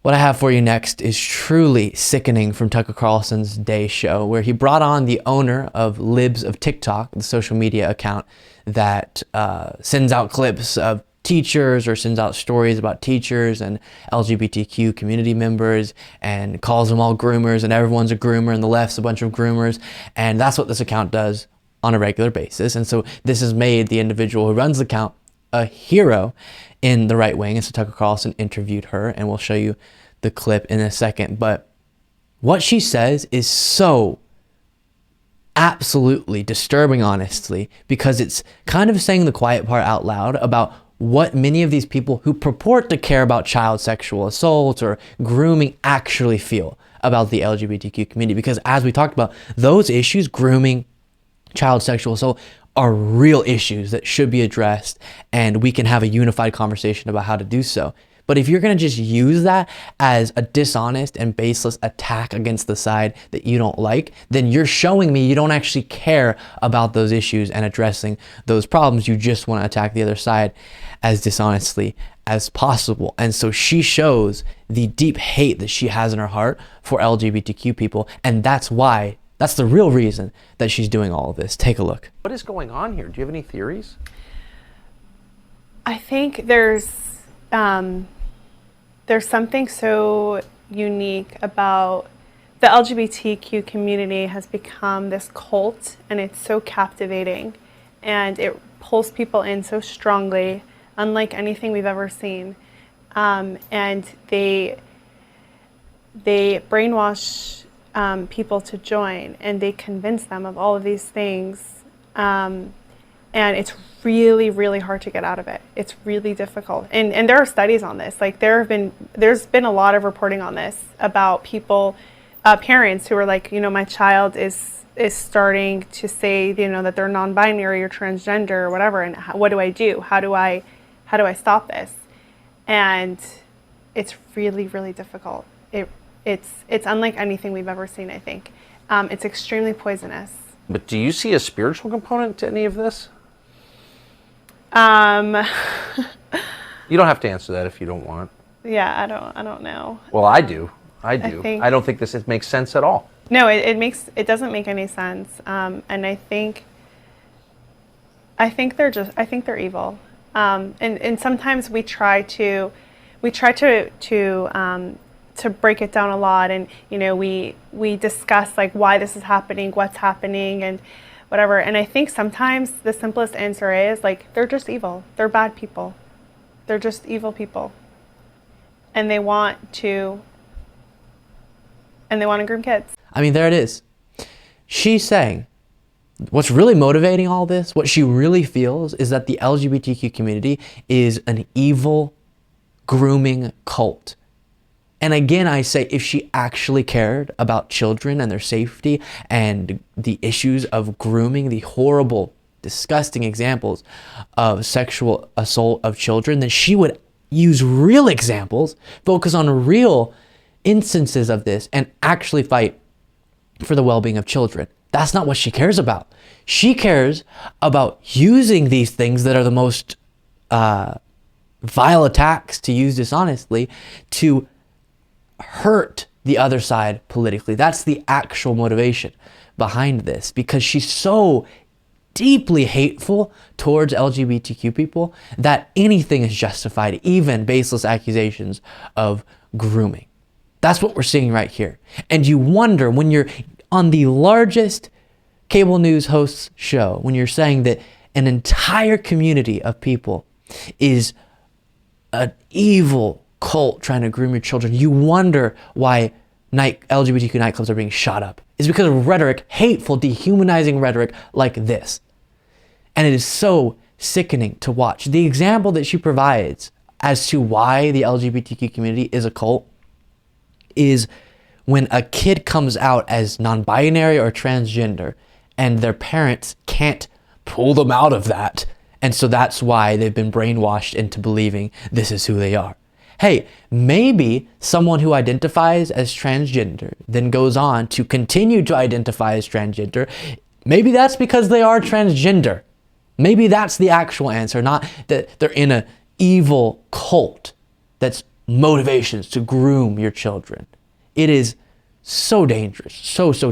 What I have for you next is truly sickening from Tucker Carlson's Day Show, where he brought on the owner of Libs of TikTok, the social media account that sends out clips of teachers or sends out stories about teachers and LGBTQ community members and calls them all groomers, and everyone's a groomer and the left's a bunch of groomers. And that's what this account does on a regular basis. And so this has made the individual who runs the account a hero in the right wing. And so Tucker Carlson interviewed her, and we'll show you the clip in a second. But what she says is so absolutely disturbing, honestly, because it's kind of saying the quiet part out loud about what many of these people who purport to care about child sexual assault or grooming actually feel about the LGBTQ community. Because as we talked about, those issues, grooming, child sexual assault, are real issues that should be addressed, and we can have a unified conversation about how to do so. But if you're going to just use that as a dishonest and baseless attack against the side that you don't like, then you're showing me you don't actually care about those issues and addressing those problems. You just want to attack the other side as dishonestly as possible. And so she shows the deep hate that she has in her heart for LGBTQ people, and that's the real reason that she's doing all of this. Take a look. What is going on here? Do you have any theories? I think there's something so unique about the LGBTQ community. Has become this cult, and it's so captivating, and it pulls people in so strongly, unlike anything we've ever seen. And they brainwash people to join, and they convince them of all of these things, and it's really, really hard to get out of it. It's really difficult, and there are studies on this. Like there's been a lot of reporting on this about people, parents who are like, my child is starting to say, that they're non-binary or transgender or whatever, and what do I do? How do I stop this? And it's really, really difficult. It's unlike anything we've ever seen, I think. It's extremely poisonous. But do you see a spiritual component to any of this? You don't have to answer that if you don't want. Yeah, I don't know. Well, I do. I don't think this makes sense at all. No, it doesn't make any sense. And I think they're evil. And sometimes we try to break it down a lot, and we discuss like why this is happening, what's happening, and whatever. And I think sometimes the simplest answer is like they're just evil. They're bad people. They're just evil people, and they want to groom kids. I mean, there it is. She's saying what's really motivating all this, what she really feels, is that the LGBTQ community is an evil grooming cult. And again, I say, if she actually cared about children and their safety and the issues of grooming, the horrible, disgusting examples of sexual assault of children, then she would use real examples, focus on real instances of this, and actually fight for the well-being of children. That's not what she cares about. She cares about using these things that are the most vile attacks, to use dishonestly, to hurt the other side politically. That's the actual motivation behind this, because she's so deeply hateful towards LGBTQ people that anything is justified, even baseless accusations of grooming. That's what we're seeing right here. And you wonder, when you're on the largest cable news host's show, when you're saying that an entire community of people is an evil cult trying to groom your children, you wonder why LGBTQ nightclubs are being shot up. It's because of rhetoric, hateful, dehumanizing rhetoric like this. And it is so sickening to watch. The example that she provides as to why the LGBTQ community is a cult is when a kid comes out as non-binary or transgender and their parents can't pull them out of that. And so that's why they've been brainwashed into believing this is who they are. Hey, maybe someone who identifies as transgender then goes on to continue to identify as transgender. Maybe that's because they are transgender. Maybe that's the actual answer, not that they're in an evil cult that's motivations to groom your children. It is so dangerous, so dangerous.